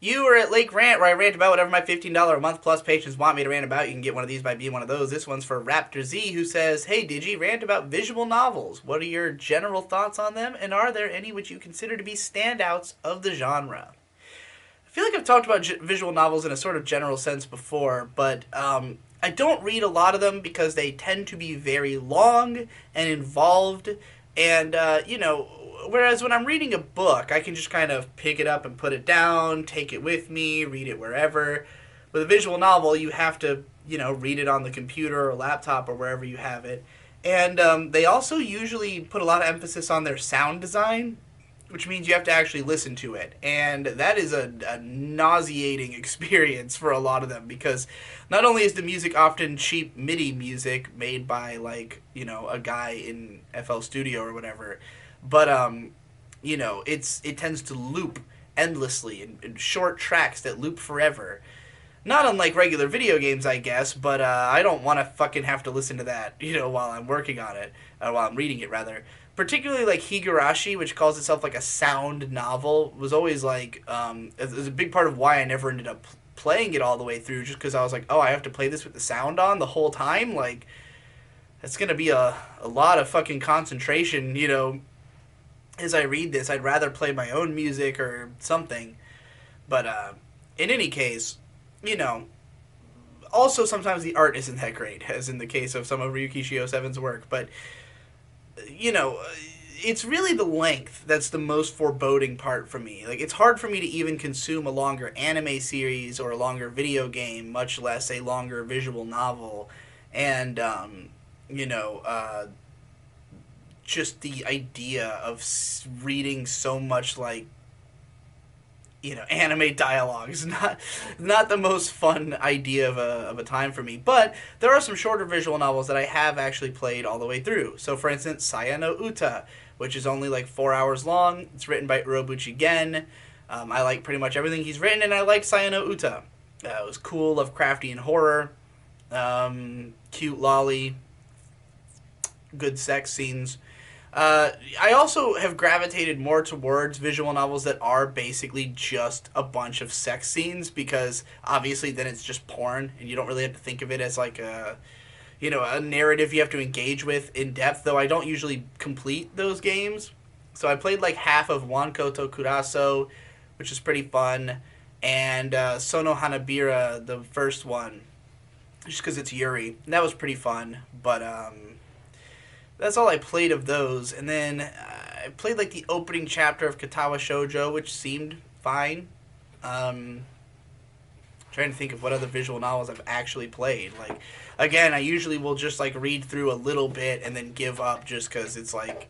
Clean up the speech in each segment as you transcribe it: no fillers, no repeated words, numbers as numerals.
You are at Lake Rant, where I rant about whatever my $15 a month plus patrons want me to rant about. You can get one of these by being one of those. This one's for Raptor Z, who says, "Hey, Digi, rant about visual novels. What are your general thoughts on them, and are there any which you consider to be standouts of the genre?" I feel like I've talked about visual novels in a sort of general sense before, but I don't read a lot of them because they tend to be very long and involved, and whereas when I'm reading a book, I can just kind of pick it up and put it down, take it with me, read it wherever. With a visual novel, you have to, read it on the computer or laptop or wherever you have it. And they also usually put a lot of emphasis on their sound design, which means you have to actually listen to it. And that is a nauseating experience for a lot of them, because not only is the music often cheap MIDI music made by, a guy in FL Studio or whatever, but it tends to loop endlessly in short tracks that loop forever. Not unlike regular video games, I guess, but I don't want to fucking have to listen to that, while I'm working on it, while I'm reading it, rather. Particularly like Higurashi, which calls itself like a sound novel, was always like, it was a big part of why I never ended up playing it all the way through, just because I was like, oh, I have to play this with the sound on the whole time? Like, that's going to be a lot of fucking concentration, as I read this. I'd rather play my own music or something. But in any case, also sometimes the art isn't that great, as in the case of some of Ryuki Shio7's work. But, it's really the length that's the most foreboding part for me. Like, it's hard for me to even consume a longer anime series or a longer video game, much less a longer visual novel. And, just the idea of reading so much anime dialogue is not the most fun idea of a time for me. But there are some shorter visual novels that I have actually played all the way through. So for instance, Saya no Uta, which is only like 4 hours long. It's written by Urobuchi Gen. I like pretty much everything he's written, and I liked Saya no Uta. It was cool, Lovecraftian horror, cute lolly, good sex scenes. I also have gravitated more towards visual novels that are basically just a bunch of sex scenes, because obviously then it's just porn and you don't really have to think of it as like a narrative you have to engage with in depth, though I don't usually complete those games. So I played like half of Wankoto Kuraso, which is pretty fun, and Sono Hanabira, the first one, just because it's Yuri, and that was pretty fun. But that's all I played of those. And then I played like the opening chapter of Katawa Shoujo, which seemed fine. Trying to think of what other visual novels I've actually played. Like, again, I usually will just like read through a little bit and then give up, just because it's like,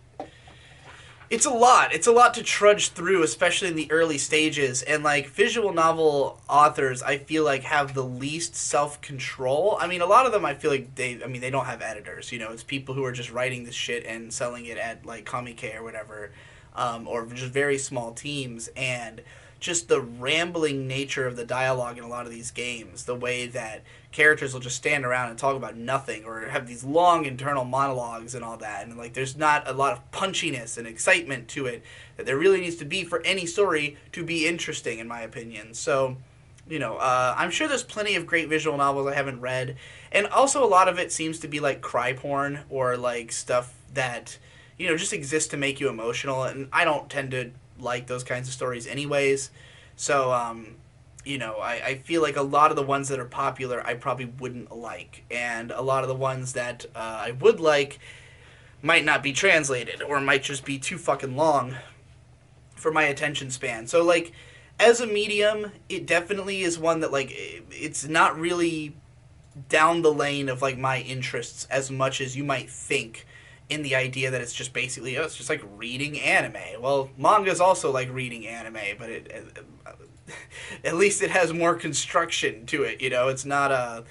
it's a lot. It's a lot to trudge through, especially in the early stages. And like, visual novel authors, I feel like, have the least self-control. I mean, a lot of them, I feel like they don't have editors. It's people who are just writing this shit and selling it at like Comic or whatever, or just very small teams. And just the rambling nature of the dialogue in a lot of these games, the way that characters will just stand around and talk about nothing, or have these long internal monologues and all that, and like, there's not a lot of punchiness and excitement to it that there really needs to be for any story to be interesting, in my opinion. So, I'm sure there's plenty of great visual novels I haven't read, and also a lot of it seems to be like cry porn, or like stuff that just exists to make you emotional, and I don't tend to like those kinds of stories anyways. So I feel like a lot of the ones that are popular I probably wouldn't like, and a lot of the ones that I would like might not be translated, or might just be too fucking long for my attention span. So like, as a medium, it definitely is one that like, it's not really down the lane of like my interests as much as you might think, in the idea that it's just basically, it's just like reading anime. Well, manga's also like reading anime, but at least it has more construction to it, It's not I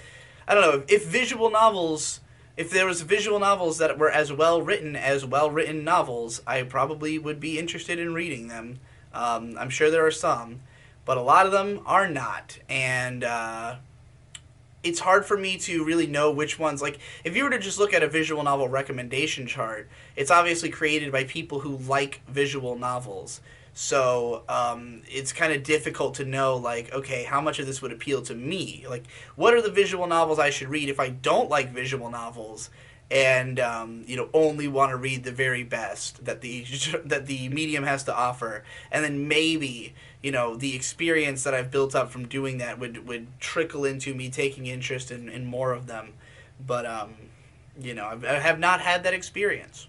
don't know, if there was visual novels that were as well written as well-written novels, I probably would be interested in reading them. I'm sure there are some, but a lot of them are not, and it's hard for me to really know which ones. Like, if you were to just look at a visual novel recommendation chart, it's obviously created by people who like visual novels. So it's kind of difficult to know, like, okay, how much of this would appeal to me? Like, what are the visual novels I should read if I don't like visual novels, and only want to read the very best that the that the medium has to offer, and then maybe the experience that I've built up from doing that would trickle into me taking interest in more of them, but I have not had that experience.